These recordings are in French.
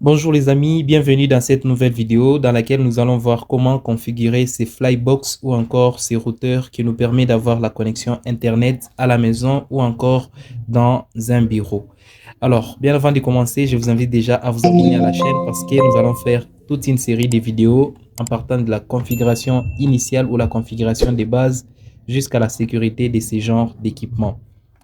Bonjour les amis, bienvenue dans cette nouvelle vidéo dans laquelle nous allons voir comment configurer ces Flybox ou encore ces routeurs qui nous permettent d'avoir la connexion Internet à la maison ou encore dans un bureau. Alors, bien avant de commencer, je vous invite déjà à vous abonner à la chaîne parce que nous allons faire toute une série de vidéos en partant de la configuration initiale ou la configuration des bases jusqu'à la sécurité de ces genres d'équipements.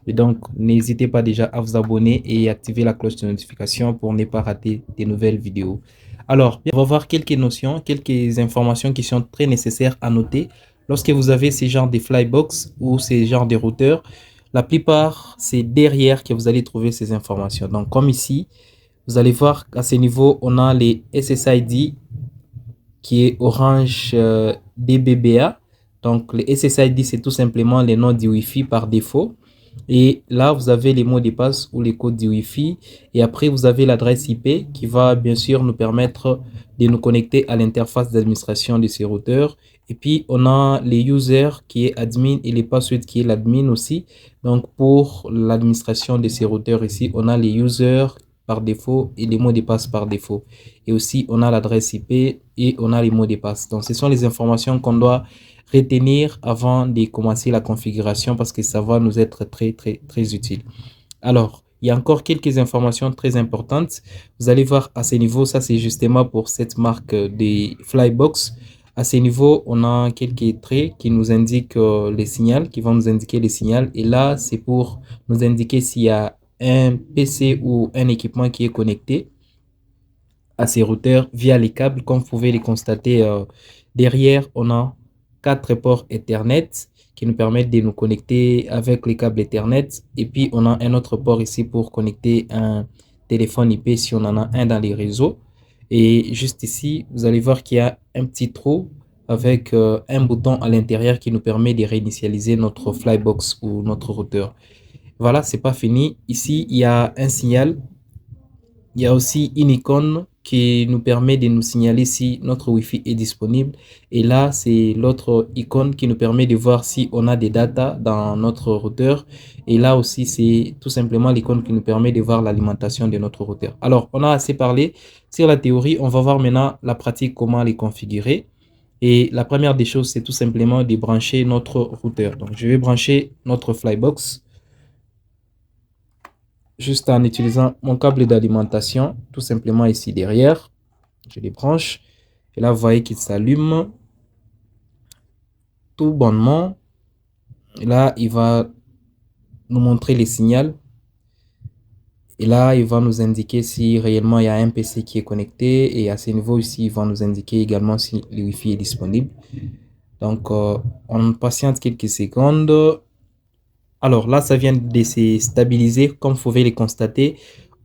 Et donc, n'hésitez pas déjà à vous abonner et activer la cloche de notification pour ne pas rater des nouvelles vidéos. Alors, on va voir quelques notions, quelques informations qui sont très nécessaires à noter. Lorsque vous avez ces genres de Flybox ou ces genres de routeurs, la plupart, c'est derrière que vous allez trouver ces informations. Donc, comme ici, vous allez voir qu'à ce niveau, on a les SSID qui est Orange DBBA. Donc, les SSID, c'est tout simplement les noms du Wi-Fi par défaut. Et là, vous avez les mots de passe ou les codes du Wi-Fi. Et après, vous avez l'adresse IP qui va bien sûr nous permettre de nous connecter à l'interface d'administration de ces routeurs. Et puis, on a les users qui est admin et les passwords qui est l'admin aussi. Donc, pour l'administration de ces routeurs ici, on a les users par défaut et les mots de passe par défaut. Et aussi, on a l'adresse IP et on a les mots de passe. Donc, ce sont les informations qu'on doit retenir avant de commencer la configuration parce que ça va nous être très utile. Alors, il y a encore quelques informations très importantes. Vous allez voir à ce niveau, ça c'est justement pour cette marque des Flybox. À ce niveau, on a quelques traits qui nous indiquent les signaux, qui vont nous indiquer les signaux. Et là, c'est pour nous indiquer s'il y a un PC ou un équipement qui est connecté à ces routeurs via les câbles. Comme vous pouvez les constater, derrière, on a 4 ports Ethernet qui nous permettent de nous connecter avec les câbles Ethernet. Et puis, on a un autre port ici pour connecter un téléphone IP si on en a un dans les réseaux. Et juste ici, vous allez voir qu'il y a un petit trou avec un bouton à l'intérieur qui nous permet de réinitialiser notre Flybox ou notre routeur. Voilà, c'est pas fini. Ici, il y a un signal. Il y a aussi une icône qui nous permet de nous signaler si notre Wi-Fi est disponible. Et là, c'est l'autre icône qui nous permet de voir si on a des datas dans notre routeur. Et là aussi, c'est tout simplement l'icône qui nous permet de voir l'alimentation de notre routeur. Alors, on a assez parlé sur la théorie. On va voir maintenant la pratique, comment les configurer. Et la première des choses, c'est tout simplement de brancher notre routeur. Donc, je vais brancher notre Flybox juste en utilisant mon câble d'alimentation, tout simplement ici derrière. Je les branche. Et là, vous voyez qu'il s'allume tout bonnement. Et là, il va nous montrer les signaux. Et là, il va nous indiquer si réellement il y a un PC qui est connecté. Et à ce niveau ici, il va nous indiquer également si le Wi-Fi est disponible. Donc, on patiente quelques secondes. Alors là, ça vient de se stabiliser. Comme vous pouvez le constater,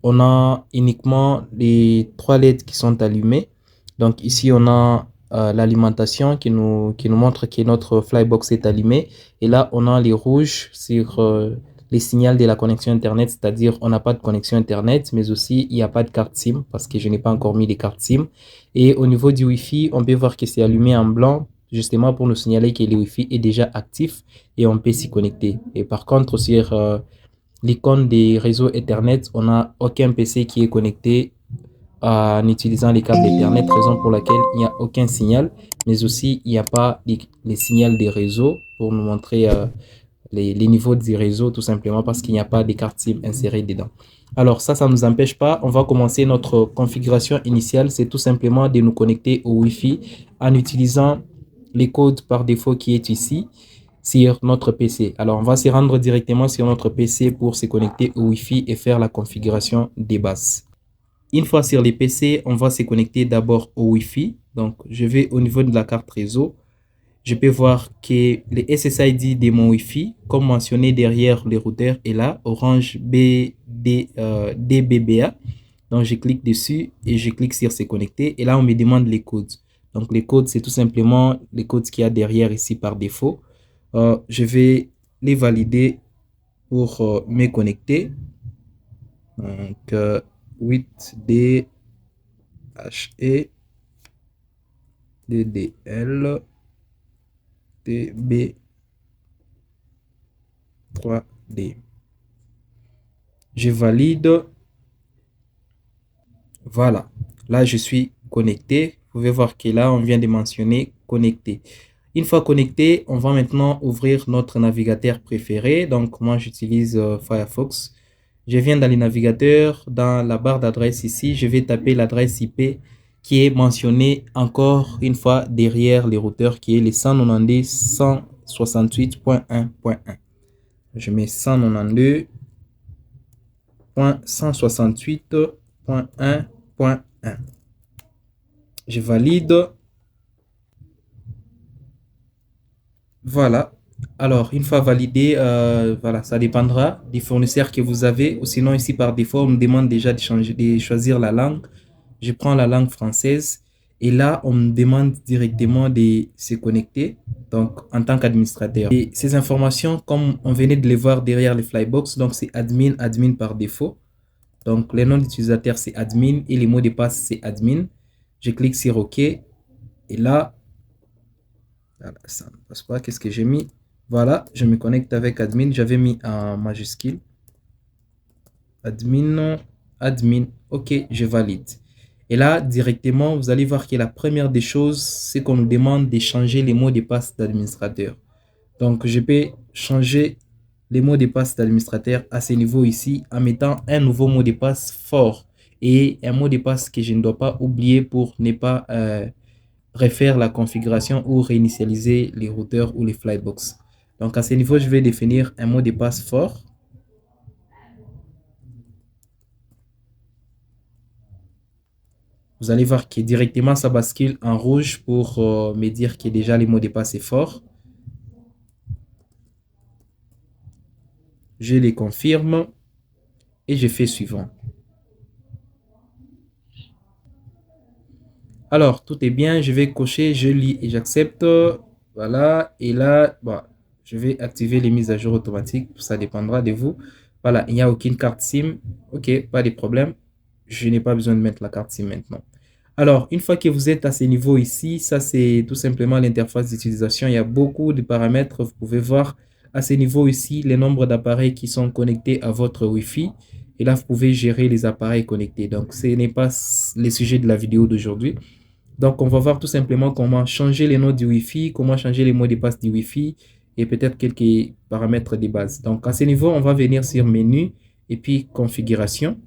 on a uniquement les 3 LED qui sont allumées. Donc ici, on a l'alimentation qui nous montre que notre Flybox est allumé. Et là, on a les rouges sur les signaux de la connexion Internet, c'est-à-dire on n'a pas de connexion Internet, mais aussi il n'y a pas de carte SIM parce que je n'ai pas encore mis les cartes SIM. Et au niveau du Wi-Fi, on peut voir que c'est allumé en blanc, justement pour nous signaler que le Wi-Fi est déjà actif et on peut s'y connecter. Et par contre, sur l'icône des réseaux Ethernet, on n'a aucun PC qui est connecté en utilisant les câbles Ethernet, raison pour laquelle il n'y a aucun signal, mais aussi il n'y a pas les signaux des réseaux pour nous montrer les niveaux des réseaux, tout simplement parce qu'il n'y a pas de carte SIM insérée dedans. Alors ça ne nous empêche pas. On va commencer notre configuration initiale. C'est tout simplement de nous connecter au Wi-Fi en utilisant les codes par défaut qui est ici sur notre PC. Alors, on va se rendre directement sur notre PC pour se connecter au Wi-Fi et faire la configuration des bases. Une fois sur les PC, on va se connecter d'abord au Wi-Fi. Donc, je vais au niveau de la carte réseau. Je peux voir que le SSID de mon Wi-Fi, comme mentionné derrière le routeur, est là, Orange DBBA. Donc, je clique dessus et je clique sur se connecter. Et là, on me demande les codes. Donc, les codes, c'est tout simplement les codes qu'il y a derrière ici par défaut. Je vais les valider pour me connecter. Donc, 8D HE DDL TB 3D. Je valide. Voilà. Là, je suis connecté. Vous pouvez voir que là, on vient de mentionner connecté. Une fois connecté, on va maintenant ouvrir notre navigateur préféré. Donc, moi, j'utilise Firefox. Je viens dans les navigateurs, dans la barre d'adresse ici, je vais taper l'adresse IP qui est mentionnée encore une fois derrière les routeurs qui est les 192.168.1.1. Je mets 192.168.1.1. Je valide. Voilà. Alors, une fois validé, voilà, ça dépendra des fournisseurs que vous avez. Ou sinon, ici, par défaut, on me demande déjà de choisir la langue. Je prends la langue française. Et là, on me demande directement de se connecter, donc en tant qu'administrateur. Et ces informations, comme on venait de les voir derrière les Flybox, donc c'est admin, admin par défaut. Donc, les noms d'utilisateur, c'est admin et les mots de passe, c'est admin. Je clique sur OK. Et là, voilà, ça ne passe pas. Qu'est-ce que j'ai mis? Voilà, je me connecte avec admin. J'avais mis en majuscule. Admin, admin. OK, je valide. Et là, directement, vous allez voir que la première des choses, c'est qu'on nous demande de changer les mots de passe d'administrateur. Donc, je peux changer les mots de passe d'administrateur à ce niveau ici en mettant un nouveau mot de passe fort et un mot de passe que je ne dois pas oublier pour ne pas refaire la configuration ou réinitialiser les routeurs ou les Flybox. Donc, à ce niveau, je vais définir un mot de passe fort. Vous allez voir que directement, ça bascule en rouge pour me dire que déjà les mots de passe est fort. Je les confirme et je fais suivant. Alors, tout est bien. Je vais cocher, je lis et j'accepte. Voilà. Et là, bon, je vais activer les mises à jour automatiques. Ça dépendra de vous. Voilà, il n'y a aucune carte SIM. OK, pas de problème. Je n'ai pas besoin de mettre la carte SIM maintenant. Alors, une fois que vous êtes à ce niveau ici, ça c'est tout simplement l'interface d'utilisation. Il y a beaucoup de paramètres. Vous pouvez voir à ce niveau ici les nombres d'appareils qui sont connectés à votre Wi-Fi. Et là, vous pouvez gérer les appareils connectés. Donc, ce n'est pas le sujet de la vidéo d'aujourd'hui. Donc, on va voir tout simplement comment changer les noms du Wi-Fi, comment changer les mots de passe du Wi-Fi et peut-être quelques paramètres de base. Donc, à ce niveau, on va venir sur menu et puis configuration.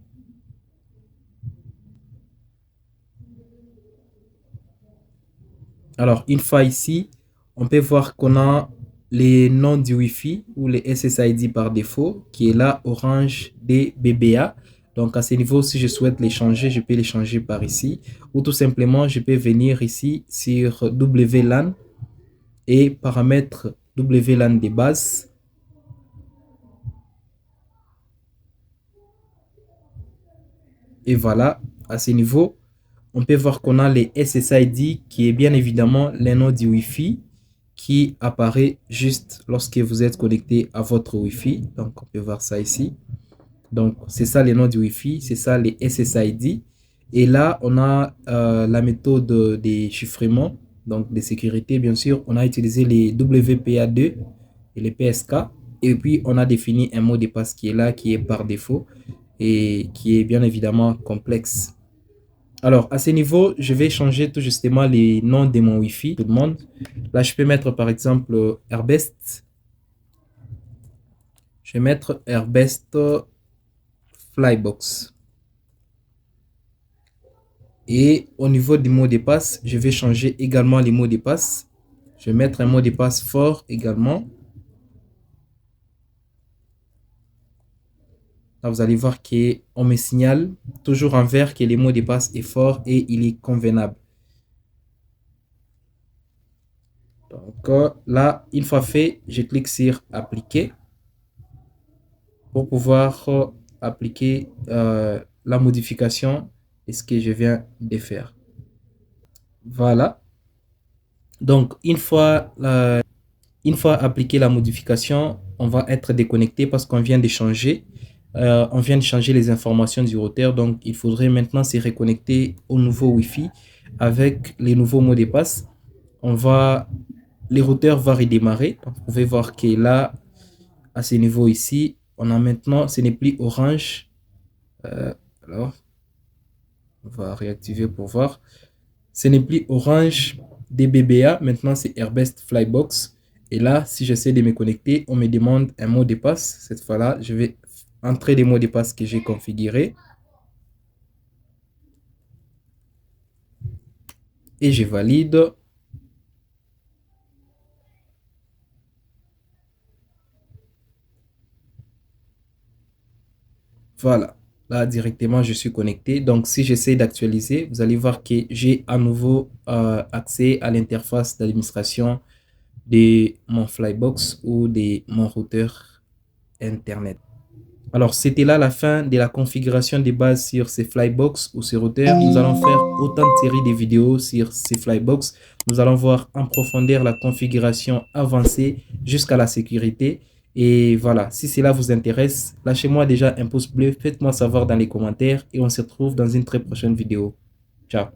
Alors, une fois ici, on peut voir qu'on a les noms du Wi-Fi ou les SSID par défaut qui est là, Orange DBBA. Donc, à ce niveau, si je souhaite les changer, je peux les changer par ici. Ou tout simplement, je peux venir ici sur WLAN et paramètres WLAN de base. Et voilà, à ce niveau, on peut voir qu'on a les SSID qui est bien évidemment les noms du Wi-Fi qui apparaît juste lorsque vous êtes connecté à votre Wi-Fi. Donc, on peut voir ça ici. Donc, c'est ça les noms du Wi-Fi, c'est ça les SSID. Et là, on a la méthode de chiffrement, donc de sécurité, bien sûr. On a utilisé les WPA2 et les PSK. Et puis, on a défini un mot de passe qui est là, qui est par défaut et qui est bien évidemment complexe. Alors, à ce niveau, je vais changer tout justement les noms de mon Wi-Fi, tout le monde. Là, je peux mettre par exemple Airbest. Je vais mettre Airbest Flybox. Et au niveau du mot de passe, je vais changer également les mots de passe. Je vais mettre un mot de passe fort également. Là, vous allez voir qu'on me signale toujours en vert que le mot de passe est fort et il est convenable. Donc là, une fois fait, je clique sur appliquer pour pouvoir appliquer la modification et ce que je viens de faire. Voilà. Donc, une fois appliqué la modification, on va être déconnecté parce qu'on vient de changer. On vient de changer les informations du routeur. Donc, il faudrait maintenant se reconnecter au nouveau Wi-Fi avec les nouveaux mots de passe. Les routeurs vont redémarrer. Donc, vous pouvez voir que là, à ce niveau ici, on a maintenant, ce n'est plus orange. Alors, On va réactiver pour voir. Ce n'est plus Orange DBBA, maintenant c'est Airbest Flybox. Et là, si j'essaie de me connecter, on me demande un mot de passe. Cette fois-là, je vais entrer les mots de passe que j'ai configurés. Et je valide. Voilà, là directement je suis connecté. Donc si j'essaie d'actualiser, vous allez voir que j'ai à nouveau accès à l'interface d'administration de mon Flybox ou de mon routeur Internet. Alors c'était là la fin de la configuration des bases sur ces Flybox ou ces routeurs. Nous allons faire autant de séries de vidéos sur ces Flybox. Nous allons voir en profondeur la configuration avancée jusqu'à la sécurité. Et voilà, si cela vous intéresse, lâchez-moi déjà un pouce bleu, faites-moi savoir dans les commentaires et on se retrouve dans une très prochaine vidéo. Ciao.